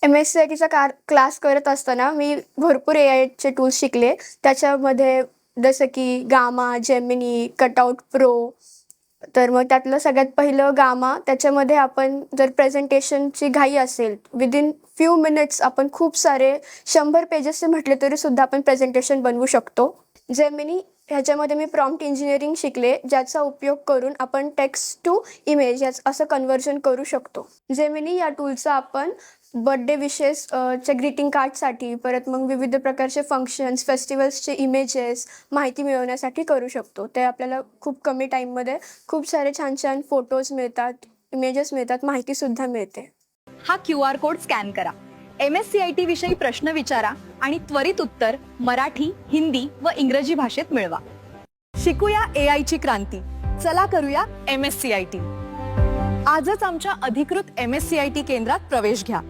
MSCITचा class करत असताना मी भरपूर AIचे टूल्स शिकले. त्याच्यामध्ये जसं की गामा, जेमिनी, कटआउट प्रो. तर मग त्यातलं सगळ्यात पहिलं गामा. त्याच्यामध्ये आपण जर प्रेझेंटेशनची घाई असेल, विदिन फ्यू मिनिट्स आपण खूप सारे 100 पेजेसचे म्हटले तरीसुद्धा आपण प्रेझेंटेशन बनवू शकतो. जेमिनी ह्याच्यामध्ये मी प्रॉम्प्ट इंजिनिअरिंग शिकले, ज्याचा उपयोग करून आपण टेक्स्ट टू इमेज असं कन्व्हर्जन करू शकतो. जेमिनी या टूलचा आपण बर्थडे विशेस च्या ग्रीटिंग कार्डसाठी, परत मग विविध प्रकारचे फंक्शन्स, फेस्टिवल्सचे इमेजेस माहिती मिळवण्यासाठी करू शकतो. ते आपल्याला खूप कमी टाईममध्ये खूप सारे छान छान फोटोज मिळतात, इमेजेस मिळतात, माहितीसुद्धा मिळते. हा QR कोड स्कॅन करा. MSCIT विषयी प्रश्न विचारा आणि त्वरित उत्तर मराठी, हिंदी व इंग्रजी भाषेत मिळवा. शिकूया AI ची क्रांती. चला करूया MSCIT. आजच आमच्या अधिकृत MSCIT केंद्रात प्रवेश घ्या.